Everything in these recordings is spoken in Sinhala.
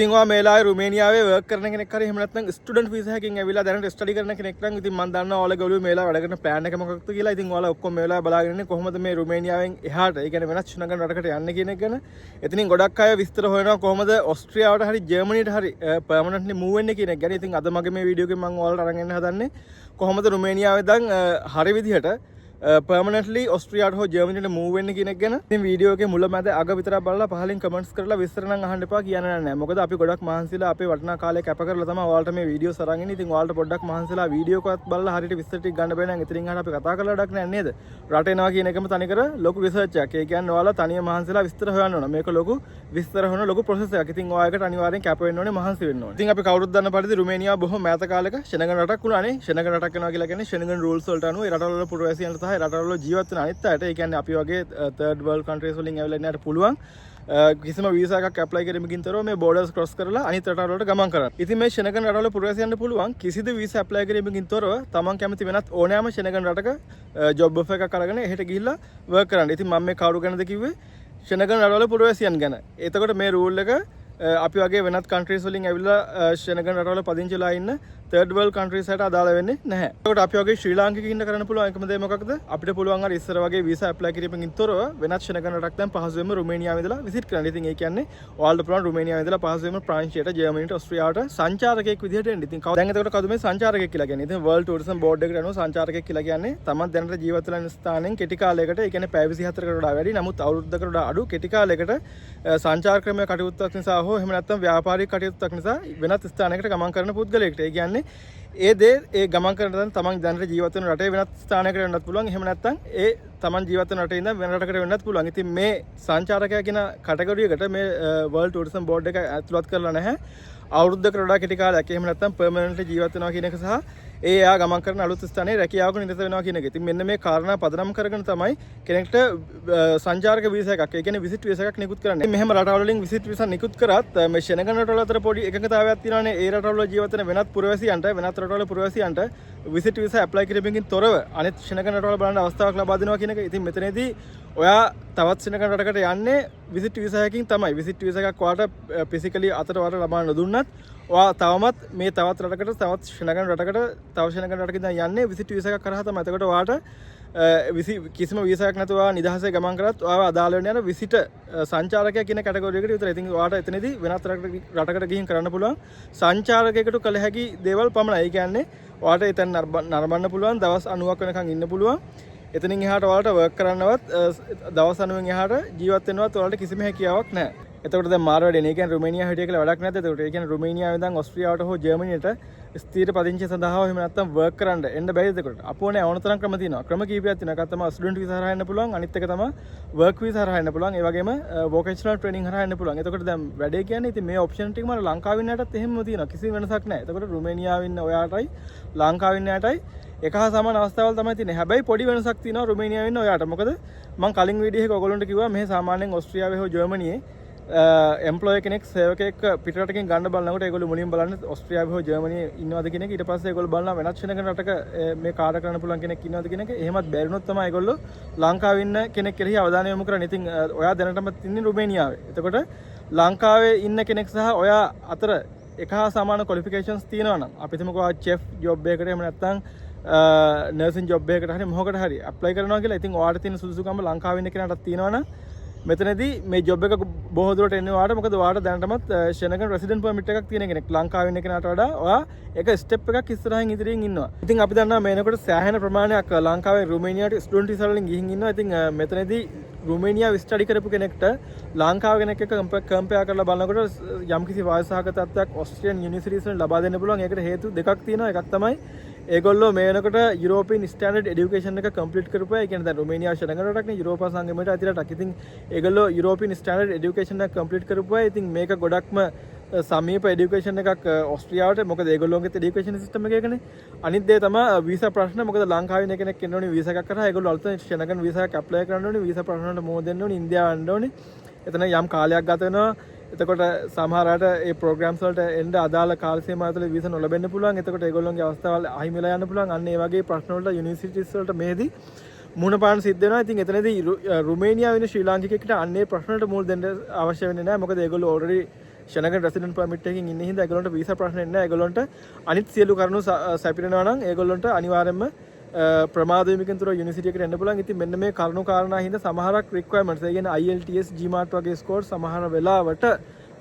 ඉතින් ඔයා මේලාවේ රුමේනියාවේ වර්ක් කරන කෙනෙක් හරි එහෙම නැත්නම් ස්ටුඩන්ට් වීසා එකකින් ඇවිල්ලා දැනට ස්ටඩි කරන කෙනෙක් නම් ඉතින් මම දන්නවා ඔයාලගේ ඔළුවේ මේලා වැඩ කරන ප්ලෑන් එක මොකක්ද කියලා. ඉතින් ඔයාලා ඔක්කොම මේලා බලාගෙන ඉන්නේ කොහොමද මේ රුමේනියාවෙන් එහාට ඒ කියන්නේ වෙනත් ශ්‍රී ලංකන් රටකට යන්නේ කියන එක ගැන. එතනින් ගොඩක් අය විස්තර හොයනවා කොහොමද ඕස්ට්‍රියාවට හරි ජර්මනියට හරි පර්මනන්ට්ලි මූව් වෙන්නේ කියන එක ගැන. ඉතින් අද මගේ මේ වීඩියෝ එකෙන් මම ඔයාලට අරන් එන්න හදන්නේ කොහොමද රුමේනියාවේ දැන් හරි විදිහට permanently ඔස්ට්‍රියාට හෝ ජර්මනියට move වෙන්න කියන එක ගැන ඉතින් වීඩියෝ එකේ මුල මැද අග විතරක් බලලා පහලින් කමෙන්ට්ස් කරලා විස්තර නම් අහන්න එපා කියන්නේ නැහැ. මොකද අපි ගොඩක් මහන්සිලා අපේ වටිනා කාලය කැප කරලා තමයි ඔයාලට මේ වීඩියෝ සරන් ඉන්නේ. ඉතින් ඔයාලට පොඩ්ඩක් මහන්සිලා වීඩියෝ එකවත් බලලා හරියට විස්තර ටික ගන්න බෑ නම් ඉතින් අහලා අපි කතා කරලා වැඩක් නැහැ නේද? රට එනවා කියන එකම තනිකර ලොකු රිසර්ච් එකක්. ඒ කියන්නේ ඔයාලා තනියම මහන්සිලා විස්තර හොයන්න ඕන. මේක ලොකු විස්තර හොයන ලොකු ප්‍රොසෙස් එකක්. ඉතින් ඔයාලකට අනිවාර්යෙන් කැප වෙන්න ඕනේ, මහන්සි වෙන්න ඕනේ. ඉතින් අපි කවුරුත් දන්න පරිදි රුමේනියාව බොහොම මෑත කාලෙක ශෙනගන් රටක් වුණානේ. ශෙනගන් රටක් වෙනවා කියලා කියන්නේ ශෙනගන් රූල්ස් වලට අනුව ඒ රටවල පුරවැසියන්ට සහ ඒ රටවල ජීවත් අනිත් අයට ඒ කියන්නේ අපි වගේ third world countries වලින් ඇවිල්ලා ඉන්නට පුළුවන් කිසිම වීසා එකක් ඇප්ලයි කිරීමකින් තොරව මේ බෝඩර්ස් ක්‍රොස් කරලා අනිත් රටවල් වලට ගමන් කරන්න. ඉතින් මේ ශෙනගන් රටවල පුරවැසියන්ට පුළුවන් කිසිදු වීසා ඇප්ලයි කිරීමකින් තොරව තමන් කැමති වෙනත් ඕනෑම ශෙනගන් රටක ජොබ් ඔෆර් එකක් අරගෙන එහෙට ගිහිල්ලා වර්ක් කරන්න. ඉතින් මම මේ කවුරු ගැනද කිව්වේ? ශෙනගන් රටවල පුරවැසියන් ගැන. එතකොට මේ රූල් එක අපි වගේ වෙනත් කන්ට්‍රීස් වලින් ඇවිල්ලා ශෙනගන් රටවල පදිංචිලා ඉන්න third world countries වලට අදාළ වෙන්නේ නැහැ. ඒකට අපි වගේ ශ්‍රී ලාංකිකයින් ඉන්න කරන්න පුළුවන් එකම දේ මොකක්ද? අපිට පුළුවන් අර ඉස්සර වගේ වීසා ඇප්ලයි කිරීමකින් තොරව වෙනත් ශෙනගන් රටක් දැන් පහසුවෙන්ම රුමේනියාව ඉඳලා විසිට් කරන්න. ඉතින් ඒ කියන්නේ ඔයාලට පුළුවන් රුමේනියාව ඉඳලා පහසුවෙන්ම ප්‍රංශයට, ජර්මනියට, ඔස්ට්‍රියාවට සංචාරකයෙක් විදිහට එන්න. ඉතින් දැන් එතකොට කවුද මේ සංචාරකයෙක් කියලා කියන්නේ? ඉතින් World Tourism Board එකට අනුව සංචාරකයෙක් කියලා කියන්නේ තමන් දැනට ජීවත් වෙලා ඉන්න ස්ථානෙන් කෙටි කාලයකට, ඒ කියන්නේ පැය 24කට වඩා වැඩි, නමුත් අවුරුද්දකට වඩා අඩු කෙටි කාලයකට සංචාර ක්‍රමයේ කටයුත්තක් නිසා හෝ එහෙම නැත්නම් ව්‍යාපාරික කටයුත්තක් නිසා වෙනත් ස්ථානයකට ගමන් කරන පුද්ගලයෙක්ට. ඒ කියන්නේ ඒ දේ ඒ ගමන් කරන තැන තමන් දැනට ජීවත් වෙන රටේ වෙනත් ස්ථානයකට වෙන්නත් පුළුවන්. එහෙම නැත්නම් ඒ තමන් ජීවත් වෙන රටේ ඉඳන් වෙන රටකට වෙන්නත් පුළුවන්. ඉතින් මේ සංචාරකයා කියන කැටගරි එකට මේ World Tourism Board එක ඇතුළත් කරලා නැහැ. අවුරුද්දකට වඩා කෙටි කාලයක් එහෙම නැත්නම් permanently ජීවත් වෙනවා කියන එක සහ ඒ එයා ගමන් කරන අලුත් ස්ථානයේ රැකියාවක නිරත වෙනවා කියන එක. ඉතින් මෙන්න මේ කාරණා පදනම් කරගෙන තමයි කෙනෙක්ට සංචාරක වීසා එකක්, ඒ කියන්නේ විසිට් වීසා එකක් නිකුත් කරන්නේ. මෙහෙම රටවල් වලින් විසිට් වීසා නිකුත් කරත් මේ ශෙනගන් රටවල් අතර පොඩි එකඟතාවයක් තියෙනවානේ. ඒ රටවල ජීවත් වෙන වෙනත් පුරවැසියන්ට, වෙනත් රටවල පුරවැසියන්ට විසිට් වීසා ඇප්ලයි කිරීමකින් තොරව අනිත් ශෙනගන් රටවල බලන්න අවස්ථාවක් ලබා දෙනවා කියන එක. ඉතින් මෙතනදී ඔයා තවත් ශෙනගන් රටකට යන්නේ විසිට් වීසා එකකින් තමයි. විසිට් වීසා එකක් ඔයාට ෆිසිකලි අතට ඔයාට ලබා නොදුන්නත් ඔයා තවමත් මේ තවත් රටකට, තවත් ශෙනගන් රටකට, තව ශෙනගන් රටකට ඉඳන් යන්නේ විසිට් වීසා එකක් කරා තමයි. එතකොට ඔයාට කිසිම වීසා එකක් නැතුව ඔයා නිදහසේ ගමන් කරත් ඔයාව අදාළ වෙන යන විසිට සංචාරකයා කියන කැටගරි එකට විතරයි. ඉතින් ඔයාට එතනදී වෙනත් රටකට ගිහින් කරන්න පුළුවන් සංචාරකයෙකුට කළ හැකි දේවල් පමණයි. ඒ කියන්නේ ඔයාට එතන නරඹන්න පුළුවන්, දවස් 90ක් වෙනකන් ඉන්න පුළුවන්. එතනින් එහාට ඔයාලට වර්ක් කරන්නවත්, දවස් 90න් එහාට ජීවත් වෙන්නවත් ඔයාලට කිසිම හැකියාවක් නැහැ. එතකොට දැන් මාර වැඩේ නේ. ඒ කියන්නේ රුමේනියාව හිටිය කියලා වැඩක් නැද්ද? එතකොට ඒ කියන්නේ රුමේනියාවේ ඉඳන් ඔස්ට්‍රියාවට හෝ ජර්මනියට ස්ථීර පදිංචිය සඳහා එහෙම නැත්නම් වර්ක් කරන්න එන්න බැරිද? එතකොට අපෝනේ ඕනතරම් ක්‍රම තියෙනවා. ක්‍රම කීපයක් තියෙනවා. එකක් තමයි ස්ටුඩන්ට් වීසා හරහා එන්න පුළුවන්. අනිත් එක තමයි වර්ක් වීසා හරහා එන්න පුළුවන්. ඒ වගේම වොකේෂනල් ට්‍රේනින් හරහා එන්න පුළුවන්. එතකොට දැන් වැඩේ කියන්නේ ඉතින් මේ ඔප්ෂන් ටික මම ලංකාවේ ඉන්න යටත් එහෙමම තියෙනවා. කිසිම වෙනසක් නැහැ. එතකොට රුමේනියාවේ ඉන්න ඔයාටයි ලංකාවේ ඉන්න යටයි එක හා සමාන අවස්ථාවල් තමයි තියෙන්නේ. හැබැයි පොඩි වෙනසක් තියෙනවා රුමේනියාවේ ඉන්න ඔයාට. මොකද මම කලින් වීඩියෝ එකක ඔයගොල්ලන්ට කිව්වා මේ සාමාන්‍යයෙන් ඔස්ට්‍රියාවේ හෝ ජර්මනියේ එම්ප්ලොයි කෙනෙක් සේවකයෙක් පිටරටකින් ගන්න බලනකොට ඒගොල්ලෝ මුලින්ම බලන්නේ ඔස්ට්‍රියාවේ හෝ ජර්මනියේ ඉන්නවද කියන එක. ඊට පස්සේ ඒගොල්ලෝ බලනවා වෙනත් ශෙනගන් රටක මේ කාර්ය කරන්න පුළුවන් කෙනෙක් ඉන්නවද කියන එක. එහෙමත් බැරිනොත් තමයි ඒගොල්ලෝ ලංකාවේ ඉන්න කෙනෙක් කෙරෙහි අවධානය යොමු කරන්නේ. ඉතින් ඔයා දැනටම ඉන්නේ රුමේනියාවේ. එතකොට ලංකාවේ ඉන්න කෙනෙක් සහ ඔයා අතර එක හා සමාන ක්වොලිෆිකේෂන්ස් තියෙනවා නම් අපි හිතමුකෝ චෙෆ් ජොබ් එකකට එහෙම නැත්නම් නර්සින් ජොබ් එකකට හරි මොකකට හරි ඇප්ලයි කරනවා කියලා. ඉතින් ඔයාට තියෙන සුදුසුකම් ලංකාවේ ඉන්න කෙනාටත් තියෙනවා නම් මෙතනදී මේ ජොබ් එක බොහෝ දුරට එන්නේ ඔයාට. මොකද ඔයාට දැනටමත් ශෙනගන් රෙසිඩන්ට් පර්මිට් එකක් තියෙන කෙනෙක්. ලංකාවේ ඉන්න කෙනාට වඩා ඔයා එක ස්ටෙප් එකක් ඉස්සරහින් ඉදිරියෙන් ඉන්නවා. ඉතින් අපි දන්නවා මේනකොට සෑහෙන ප්‍රමාණයක් ලංකාවේ රුමේනියාවට ස්ටුඩන්ට් වීසා වලින් ගිහින් ඉන්නවා. ඉතින් මෙතනදී රුමේනියාව ස්ටඩි කරපු කෙනෙක්ට ලංකාව කෙනෙක් එක්ක කම්පෙයාර් කරලා බලනකොට යම්කිසි වාසසහගත තත්ත්වයක් ඔස්ට්‍රේලියන් යුනිවර්සිටිස් වලින් ලබා දෙන්න පුළුවන්. ඒකට හේතු දෙකක් තියෙනවා. එකක් තමයි ඒගොල්ලෝ මේ වෙනකොට යුරෝපියන් ස්ටෑන්ඩඩ් එඩියුකේෂන් එක කම්ප්ලීට් කරපුවා. ඒ කියන්නේ දැන් රුමේනියාව ශෙනගන් රටක්නේ, යුරෝපා සංගමයට අතිරටක්. ඉතින් ඒගොල්ලෝ යුරෝපියන් ස්ටෑන්ඩඩ් එඩියුකේෂන් එක කම්ප්ලීට් කරපුවා. ඉතින් මේක ගොඩක්ම සමීප එඩියුකේෂන් එකක් ඔස්ට්‍රියාවට. මොකද ඒගොල්ලෝගේ එඩියුකේෂන් සිස්ටම් එක එකනේ. අනිත් දේ තමයි වීසා ප්‍රශ්න. මොකද ලංකාවේ ඉන්න කෙනෙක් එන්න ඕනේ වීසා එකක් කරා. ඒගොල්ලෝ අලුතෙන් ශෙනගන් වීසා එකක් ඇප්ලයි කරන්න ඕනේ. වීසා ප්‍රශ්න වලට මොහොත දෙන්න ඕනේ. ඉන්දියාව යන්න ඕනේ. එතන යම් කාලයක් ගත වෙනවා. එතකොට සමහර අයට ඒ ප්‍රෝග්‍රෑම්ස් වලට එන්න අදාළ කාල සීමාව ඇතුළේ වීසා නොලැබෙන්න පුළුවන්. එතකොට ඒගොල්ලෝගේ අවස්ථාවල් අහිමි වෙලා යන්න පුළුවන්. අන්න ඒ වගේ ප්‍රශ්න වලට යුනිවර්සිටිස් වලට මෙහෙදී මුහුණ පාන්න සිද්ධ වෙනවා. ඉතින් එතනදී රුමේනියාවේ ඉන්න ශ්‍රී ලාංකිකයෙක්ට අන්නේ ප්‍රශ්න වලට මුහුණ දෙන්න අවශ්‍ය වෙන්නේ නැහැ. මොකද ඒගොල්ලෝ ඔල්රෙඩි ශනගන් රෙසිඩන්ට් පර්මිට් එකකින් ඉන්න හින්දා ඒගොල්ලන්ට වීසා ප්‍රශ්න නැහැ. ඒගොල්ලන්ට අනිත් සියලු කරුණු සැපිරෙනවා නම් ඒගොල්ලන්ට අනිවාර්යයෙන්ම ප්‍රමාද වීමකින් තොරව යුනිවර්සිටි එකට එන්න පුළුවන්. ඉතින් මෙන්න මේ කරුණු කාරණා හින්දා සමහරක් රික්වයර්මන්ට්ස් ඒ කියන්නේ IELTS GMAT වගේ ස්කෝර් සමහර වෙලාවට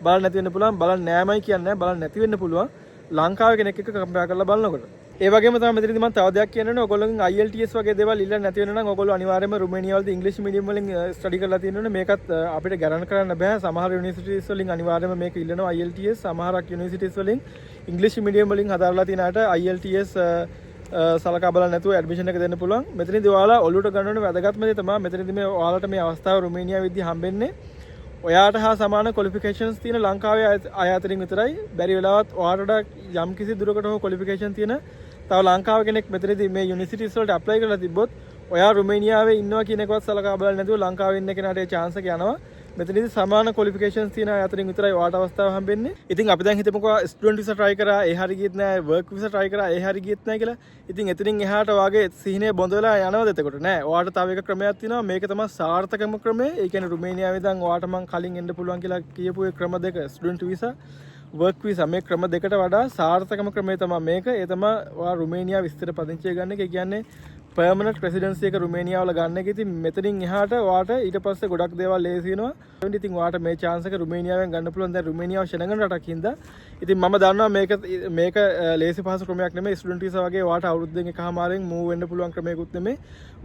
බලන්න නැති වෙන්න පුළුවන්. බලන්න නෑමයි කියන්නේ බලන්න නැති වෙන්න පුළුවන්. ලංකාවේ කෙනෙක් එක්ක කම්පෙයාර් කරලා බලනකොට. ඒ වගේම තමයි මෙතනදී මම තව දෙයක් කියන්නනේ. ඔයගොල්ලෝගෙන් IELTS වගේ දේවල් ඉල්ලන්න නැති වෙන නම් ඔයගොල්ලෝ අනිවාර්යයෙන්ම රුමේනියා වලදී ඉංග්‍රීසි මීඩියම් වලින් ස්ටඩි කරලා තියෙනවනේ. මේකත් අපිට ගැරන්ට් කරන්න බෑ. සමහර යුනිවර්සිටිස් වලින් අනිවාර්යයෙන්ම මේක ඉල්ලනවා IELTS. සමහරක් යුනිවර්සිටිස් වලින් ඉංග්‍රීසි මීඩියම් වලින් හදාරලා තියෙන අයට IELTS සලකා බලන්න නැතුව ඇඩ්මිෂන් එක දෙන්න පුළුවන්. මෙතනදී ඔයාලා ඔළුවට ගන්න ඕනේ වැදගත්ම දේ තමයි මෙතනදී මේ ඔයාලට මේ අවස්ථාව රුමේනියා විද්‍ය හම්බෙන්නේ. ඔයාට හා සමාන ක්වොලිෆිකේෂන්ස් තියෙන ලංකාවේ අය අතරින් විතරයි. බැරි වෙලාවත් ඔයාට යම් කිසි දුරකට හෝ ක්වොලිෆිකේෂන් තියෙන තව ලංකාවේ කෙනෙක් මෙතනදී මේ යුනිවර්සිටිස් වලට ඇප්ලයි කරලා තිබ්බොත් ඔයා රුමේනියාවේ ඉන්නවා කියන එකවත් සලකා බලන්න නැතුව ලංකාවේ ඉන්න කෙනාට ඒ chance එක යනවා. මෙතනදී සමාන ක්වොලිෆිකේෂන්ස් තියෙන අය අතරින් විතරයි ඔයාට අවස්ථාව හම්බෙන්නේ. ඉතින් අපි දැන් හිතමුකෝ ස්ටුඩන්ට් විසා try කරා ඒ හරි ගියෙත් නෑ, වර්ක් විසා try කරා ඒ හරි ගියෙත් නෑ කියලා. ඉතින් එතනින් එහාට වාගේ සිහිනේ බොඳ වෙලා යනවද එතකොට නෑ. ඔයාට තව එක ක්‍රමයක් තියෙනවා. මේක තමයි සාර්ථකම ක්‍රමය. ඒ කියන්නේ රුමේනියාවේ ඉඳන් ඔයාට මං කලින් එන්න පුළුවන් කියලා කියපු ඒ ක්‍රම දෙක ස්ටුඩන්ට් විසා වර්ක් විසා මේ ක්‍රම දෙකට වඩා සාර්ථකම ක්‍රමය තමයි මේක. ඒ තමයි ඔයා රුමේනියාව විස්තර පදිංචිය ගන්න එක. ඒ කියන්නේ පර්මනන්ට් රෙසිඩන්සි එක රුමේනියාව වල ගන්න එක. ඉතින් මෙතනින් එහාට ඔයාට ඊට පස්සේ ගොඩක් දේවල් ලේසි වෙනවා. ඉතින් ඔයාට මේ chance එක රුමේනියාවෙන් ගන්න පුළුවන්. දැන් රුමේනියාව ශෙනගන් රටක් හින්දා. ඉතින් මම දන්නවා මේක ලේසි පහසු ක්‍රමයක් නෙමෙයි. ස්ටුඩන්ට් වීසා වගේ ඔයාට අවුරුද්දෙන් එකමාරෙන් මූව් වෙන්න පුළුවන් ක්‍රමයකුත් නෙමෙයි.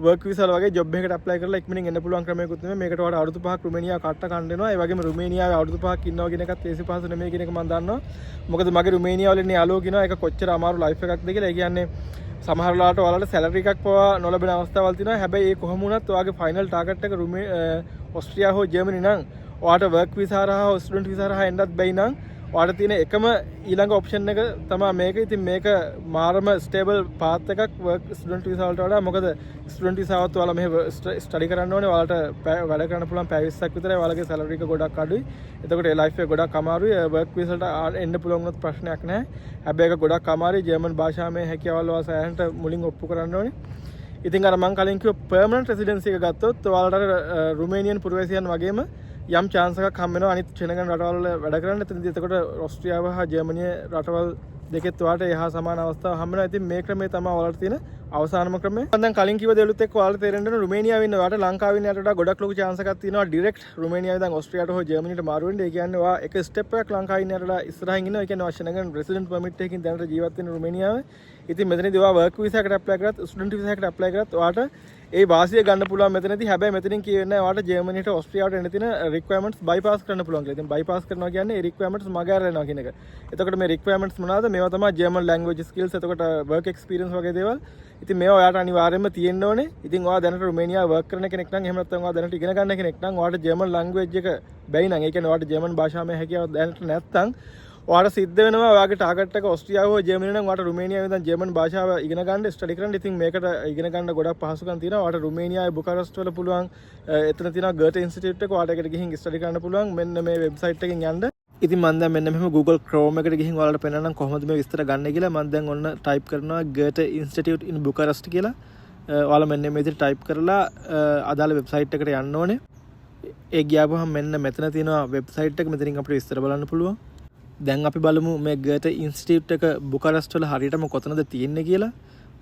වර්ක් වීසා වගේ ජොබ් එකකට ඇප්ලයි කරලා ඉක්මනින් එන්න පුළුවන් ක්‍රමයකුත් නෙමෙයි. මේකට ඔයාට අවුරුදු 5ක් රුමේනියාව කට්ට කන්න වෙනවා. ඒ වගේම රුමේනියාවේ අවුරුදු 5ක් ඉන්නවා කියන එකත් ලේසි පහසු නෙමෙයි කියන එක මම දන්නවා. මොකද මගේ රුමේනියාව වල ඉන්නේ යාළුවෝ කියනවා ඒක කොච්චර අමාරු ලයිෆ් එකක්ද කියලා. ඒ කියන්නේ සමහර වෙලාවට ඔයාලට සැලරි එකක් පවා නොලැබෙන අවස්ථාවල් තියෙනවා. හැබැයි ඒ කොහොම වුණත් ඔයාගේ ෆයිනල් ටාගට් එක ඕස්ට්‍රියා හෝ ජර්මනි නම් ඔයාට වර්ක් වීසා හරහා හෝ ස්ටුඩන්ට් වීසා හරහා එන්නත් බැයි නම් ඔයාට තියෙන එකම ඊළඟ ඔප්ෂන් එක තමයි මේක. ඉතින් මේක මාරම ස්ටේබල් පාත් එකක් වර්ක් ස්ටුඩන්ට් වීසා වලට වඩා. මොකද ස්ටුඩන්ට් වීසාවත් ඔයාලා මෙහෙ ස්ටඩි කරන්න ඕනේ. ඔයාලට වැඩ කරන්න පුළුවන් පැය 20ක් විතරයි. ඔයාලගේ සැලරි එක ගොඩක් අඩුයි. එතකොට ඒ ලයිෆ් එක ගොඩක් අමාරුයි. වර්ක් වීසා වලට එන්න පුළුවන් වුණොත් ප්‍රශ්නයක් නැහැ. හැබැයි ඒක ගොඩක් අමාරුයි. ජර්මන් භාෂාවේ හැකියාවල් ඔයා සෑහෙනට මුලින් ඔප්පු කරන්න ඕනේ. ඉතින් අර මම කලින් කිව්ව පර්මනන්ට් රෙසිඩන්සි එක ගත්තොත් ඔයාලට රුමේනියන් පුරවැසියන් වගේම යම් chance එකක් හම්බ වෙනවා අනිත් ශෙනගන් රටවල් වල වැඩ කරන්න. එතනදී එතකොට ඕස්ට්‍රියාව හා ජර්මනිය රටවල් දෙකෙත් ඔයාලට එහා සමාන අවස්ථාවක් හම්බ වෙනවා. ඉතින් මේ ක්‍රමය තමයි ඔයාලට තියෙන අවසානම ක්‍රමය. මම දැන් කලින් කිව්ව දේවලුත් එක්ක ඔයාලට තේරෙන්න ඕන රුමේනියාවේ ඉන්න ඔයාලට ලංකාවේ ඉන්න යට වඩා ගොඩක් ලොකු chance එකක් තියෙනවා ඩිරෙක්ට් රුමේනියාවේ ඉඳන් ඕස්ට්‍රියාවට හෝ ජර්මනියට මාරු වෙන්න. ඒ කියන්නේ ඔයා එක ස්ටෙප් එකක් ලංකාවේ ඉන්න යට වඩා ඉස්සරහින් ඉන්නවා. ඒ කියන්නේ ඔයා ශෙනගන් රෙසිඩන්ට් පර්මිට් එකකින් දැනට ජීවත් වෙන රුමේනියාවේ. ඉතින් මෙතනදී ඔයා වර්ක් වීසා එකට ඇප්ලයි කරත් ස්ටුඩන්ට් වීසා එකට ඇප්ලයි කරත් ඔයාට ඒ වාසිය ගන්න පුළුවන් මෙතනදී. හැබැයි මෙතනින් කියන්නේ ඔයාට ජර්මනියට ඕස්ට්‍රියාවට එන්න තියෙන රික්වයර්මන්ට්ස් බයිපාස් කරන්න පුළුවන් කියලා. ඉතින් බයිපාස් කරනවා කියන්නේ ඒ රික්වයර්මන්ට්ස් මගහැරලා යනවා කියන එක. එතකොට මේ රික්වයර්මන්ට්ස් මොනවාද? මේවා තමයි ජර්මන් ලැන්ග්වේජ් ස්කිල්ස්, එතකොට වර්ක් එක්ස්පීරියන්ස් වගේ දේවල්. ඉතින් මේවා ඔයාට අනිවාර්යයෙන්ම තියෙන්න ඕනේ. ඉතින් ඔයා දැනට රුමේනියාව වර්ක් කරන කෙනෙක් නම් එහෙම නැත්නම් ඔයා දැනට ඉගෙන ගන්න කෙනෙක් නම් ඔයාට ජර්මන් ලැන්ග්වේජ් එක බැයි නම් ඒ කියන්නේ ඔයාට ජර්මන් භාෂාවේ හැකියාව දැනට නැත්නම් ඔයාට සිද්ධ වෙනවා ඔයාගේ ටාගට් එක ඕස්ට්‍රියාව හෝ ජර්මනිය නම් ඔයාට රුමේනියාවේ ඉඳන් ජර්මන් භාෂාව ඉගෙන ගන්න ස්ටඩි කරන්න. ඉතින් මේකට ඉගෙන ගන්න ගොඩක් පහසුකම් තියෙනවා. ඔයාට රුමේනියාවේ බුකාරෙස්ට් වල පුළුවන්. එතන තියෙනවා ගර්ට් ඉන්ස්ටිටියුට් එක. ඔයාට ඒකට ගිහින් ස්ටඩි කරන්න පුළුවන්. මෙන්න මේ වෙබ්සයිට් එකෙන් යන්න. ඉතින් මම දැන් මෙන්න මෙහෙම Google Chrome එකට ගිහින් ඔයාලට පෙන්නන්නම් කොහොමද මේ විස්තර ගන්න කියලා. මම දැන් ඔන්න ටයිප් කරනවා ගර්ට් ඉන්ස්ටිටියුට් ඉන් බුකාරෙස්ට් කියලා. ඔයාලා මෙන්න මේ විදිහට ටයිප් කරලා අදාළ වෙබ්සයිට් එකට යන්න ඕනේ. ඒ ගියාපුවම මෙන්න මෙතන තියෙනවා වෙබ්සයිට් එක. මෙතනින් අපිට විස්තර බලන්න පුළුවන්. දැන් අපි බලමු මේ ගර්ට් ඉන්ස්ටිටියුට් එක බුකාරෙස්ට් වල හරියටම කොතනද තියෙන්නේ කියලා.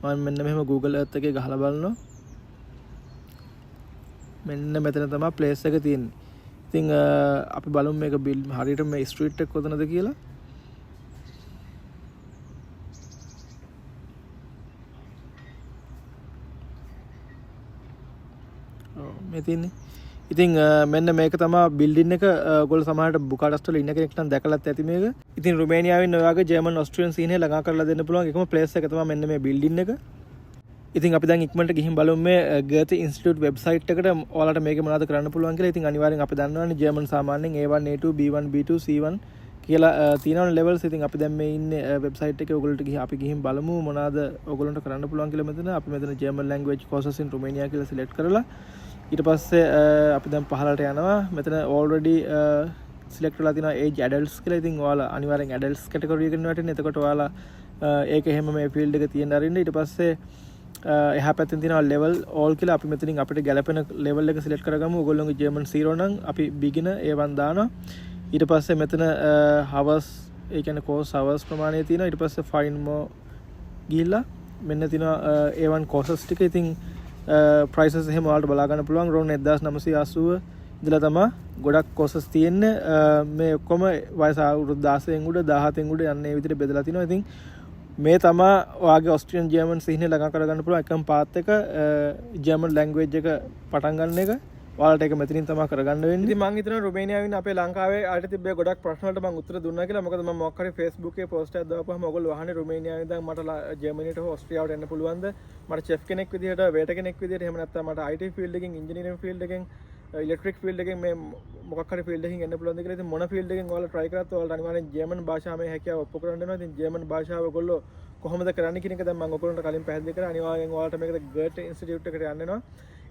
මම මෙන්න මෙහෙම Google Earth එකේ ගහලා බලනවා. මෙන්න මෙතන තමයි ප්ලේස් එක තියෙන්නේ. ඉතින් අපි බලමු මේක හරියට මේ ස්ට්‍රීට් එක කොතනද කියලා. මේ තියෙන්නේ. ඉතින් මෙන්න මේක තමයි බිල්ඩින් එක. ඔයගොල්ලෝ සමහරට බුකාරෙස්ට් වල ඉන්න කෙනෙක් නම් දැකලත් ඇති මේක. ඉතින් රුමේනියාවෙන් ඔයාගේ ජර්මන් ඔස්ට්‍රියන් සීනේ ළඟා කරලා දෙන්න පුළුවන් එකම ප්ලේස් එක තමයි මෙන්න මේ බිල්ඩින් එක. ඉතින් අපි දැන් ඉක්මනට ගිහින් බලමු මේ ගර්ට් ඉන්ස්ටිටියුට් වෙබ්සයිට් එකට ඔයාලට මේක මොනවද කරන්න පුළුවන් කියලා. ඉතින් අනිවාර්යෙන් අපි දන්නවනේ ජර්මන් සාමාන්‍යයෙන් A1 A2 B1 B2 C1 කියලා තියෙනවනේ ලෙවල්ස්. ඉතින් අපි දැන් මේ ඉන්නේ වෙබ්සයිට් එකේ. ඔයගොල්ලන්ට අපි ගිහින් බලමු මොනවද ඔයගොල්ලන්ට කරන්න පුළුවන් කියලා. මෙතන අපි මෙතන ජර්මන් ලැන්ග්වේජ් කෝසස් ඉන් රුමේනියා කියලා සිලෙක්ට් කරලා ඊට පස්සේ අපි දැන් පහළට යනවා. මෙතන already select වෙලා තියෙනවා age adults කියලා. ඉතින් ඔයාලා අනිවාර්යෙන් adults category එකකට වැටෙන්නේ. එතකොට ඔයාලා ඒක එහෙම මේ field එක තියෙන අරින්න. ඊට පස්සේ එහා පැත්තෙන් තියෙනවා level all කියලා. අපි මෙතනින් අපිට ගැලපෙන level එක select කරගමු. ඔයගොල්ලෝගේ German 0 නම් අපි beginner A1 දානවා. ඊට පස්සේ මෙතන හවස් ඒ කියන්නේ කෝස් හවස් ප්‍රමාණය තියෙනවා. ඊට පස්සේ ෆයින් මෝ ගිහිල්ලා මෙන්න තියෙනවා A1 courses ටික. ඉතින් prices එහෙම ඔයාලට බලා ගන්න පුළුවන්. around 1980 ඉඳලා තමයි ගොඩක් courses තියෙන්නේ. මේ ඔක්කොම වයස අවුරුදු 16න් උඩ 17න් උඩ යන්නේ විදිහට බෙදලා තිනවා. ඉතින් මේ තමයි ඔයාගේ ඔස්ට්‍රියන් ජර්මන් සිහින ළඟා කරගන්න පුළුවන් එකම පාත් එක ජර්මන් ලැන්ග්වේජ් එක පටන් ගන්න එක. ඔයාලට ඒක මෙතනින් තමයි කරගන්න වෙන්නේ. ඉතින් මම හිතනවා රුමේනියාවෙන් අපේ ලංකාවේ ආයෙත් තිබ්බේ ගොඩක් ප්‍රශ්න වලට මම උත්තර දුන්නා කියලා. මොකද මම මොකක් හරි Facebook එකේ post එකක් දාපුවාම ඔයගොල්ලෝ අහන්නේ රුමේනියාවෙන් ඉඳන් මට ජර්මනියට හෝ ඔස්ට්‍රියාවට එන්න පුළුවන්ද? මට chef කෙනෙක් විදිහට, waiter කෙනෙක් විදිහට, එහෙම නැත්නම් මට IT field එකකින්, engineering field එකකින්, electric field එකකින් මේ මොකක් හරි field එකකින් එන්න පුළුවන්ද කියලා. ඉතින් මොන field එකකින් ඔයාලා try කරත් ඔයාලට අනිවාර්යෙන් ජර්මන් භාෂාවේ හැකියාව ඔප්පු කරන්න වෙනවා. ඉතින් ජර්මන් භාෂාව ඔයගොල්ලෝ කොහොමද කරන්නේ කියන එක දැන් මම ඔයගොල්ලන්ට කලින් පැහැදිලි කරා. අනිවාර්යෙන් ඔයාලට මේකට GERT Institute එකට යන්න වෙනවා.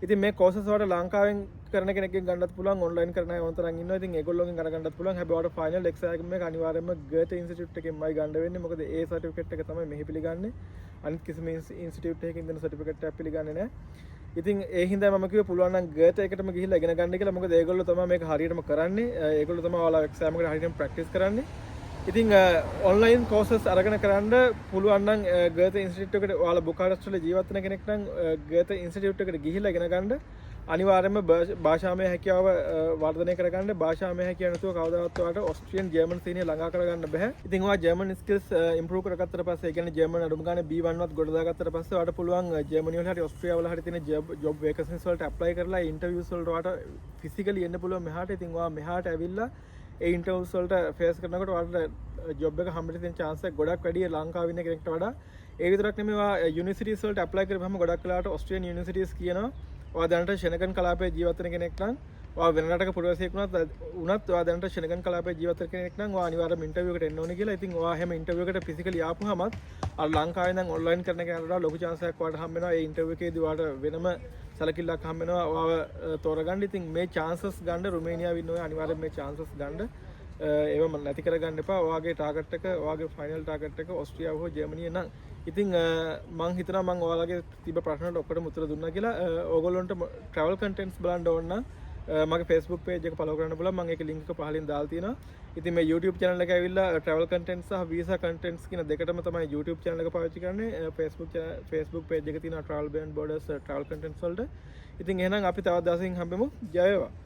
ඉතින් මේ courses වලට ලංකාවෙන් කරන කෙනෙක්ගෙන් ගන්නත් පුළුවන්, online කරන අය ඕනතරම් ඉන්නවා. ඉතින් ඒගොල්ලෝගෙන් අරගන්නත් පුළුවන්. හැබැයි ඔයාලට final exam එක අනිවාර්යයෙන්ම GERT Institute එකෙන්මයි ගන්න වෙන්නේ. මොකද ඒ certificate එක තමයි මෙහි පිළිගන්නේ. අනිත් කිසිම institute එකකින් දෙන certificate එකක් පිළිගන්නේ නැහැ. ඉතින් ඒ හින්දා මම කිව්වේ පුළුවන් නම් GERT එකටම ගිහිල්ලා ඉගෙන ගන්න කියලා. මොකද ඒගොල්ලෝ තමයි මේක හරියටම කරන්නේ. ඒගොල්ලෝ තමයි ඔයාලා exam එකට හරියටම practice කරන්නේ. ඉතින් online courses අරගෙන කරන්න පුළුවන් නම් GERT Institute එකට ඔයාලා බුකාරෙස්ට් වල ජීවත් වෙන කෙනෙක් නම් GERT Institute එකට ගිහිල්ලා ඉගෙන ගන්න. අනිවාර්යයෙන්ම භාෂාමය හැකියාව වර්ධනය කරගන්න. භාෂාමය හැකියාව නැතුව කවදාවත් ඔයාලට ඔස්ට්‍රියන් ජර්මන් සීනිය ළඟා කරගන්න බෑ. ඉතින් ඔයා ජර්මන් ස්කිල්ස් ඉම්ප්‍රූව් කරගත්තට පස්සේ, ඒ කියන්නේ ජර්මන් අඩුම ගානේ B1 වත් ගොඩ දාගත්තට පස්සේ ඔයාලට පුළුවන් ජර්මනි වල හරි ඔස්ට්‍රියාව වල හරි තියෙන ජොබ් වේකන්සිස් වලට ඇප්ලයි කරලා ඉන්ටර්වියුස් වලට ඔයාලට ෆිසිකලි එන්න පුළුවන් මෙහාට. ඉතින් ඔයා මෙහාට ඇවිල්ලා ඒ ඉන්ටර්වියුස් වලට ෆේස් කරනකොට ඔයාලට ජොබ් එක හම්බෙන්න තියෙන chance එක ගොඩක් වැඩි ලංකාවේ ඉන්න කෙනෙක්ට වඩා. ඒ විතරක් නෙමෙයි ඔයා යුනිවර්සිටිස් වලට ඇප්ලයි කරපුවම ගොඩක් වෙලාවට ඔස්ට්‍රේලියන් යුනිවර්සිටිස් කියනවා ඔයා දැනට ශෙනගන් කලාපයේ ජීවත් වෙන කෙනෙක් නම්, ඔයා වෙන රටක පුරවැසියෙක් වුණත් ඔයා දැනට ශෙනගන් කලාපයේ ජීවත් වෙන කෙනෙක් නම් ඔයා අනිවාර්යයෙන්ම ඉන්ටර්විව් එකට එන්න ඕනේ කියලා. ඉතින් ඔයා හැම ඉන්ටර්විව් එකට ෆිසිකලි ආපුවාමත් අර ලංකාවේ ඉඳන් ඔන්ලයින් කරන කෙනාට වඩා ලොකු chance එකක් ඔයාලට හම්බ වෙනවා. ඒ ඉන්ටර්විව් එකේදී ඔයාලට වෙනම සැලකිල්ලක් හම්බ වෙනවා ඔයාව තෝරගන්න. ඉතින් මේ chances ගන්න රුමේනියාවේ ඉන්න ඔය අනිවාර්යයෙන් මේ chances ගන්න. ඒව නැති කරගන්න එපා. ඔයාගේ ටාගට් එක, ඔයාගේ ෆයිනල් ටාගට් එක ඔස්ට්‍රියාව හෝ ජර්මනිය නම්. ඉතින් මං හිතනවා මං ඔයාලගේ තිබ්බ ප්‍රශ්න වලට ඔක්කොටම උත්තර දුන්නා කියලා. ඕගොල්ලන්ට travel contents බලන්න ඕන නම් මගේ Facebook page එක follow කරන්න බලන්න. මම ඒකේ link එක පහලින් දාලා තියෙනවා. ඉතින් මේ YouTube channel එක ඇවිල්ලා travel contents සහ visa contents කියන දෙකටම තමයි YouTube channel එක පාවිච්චි කරන්නේ. Facebook page එක තියෙනවා travel beyond borders travel contents වලට. ඉතින් එහෙනම් අපි තවත් දවසකින් හම්බෙමු. ජය වේවා.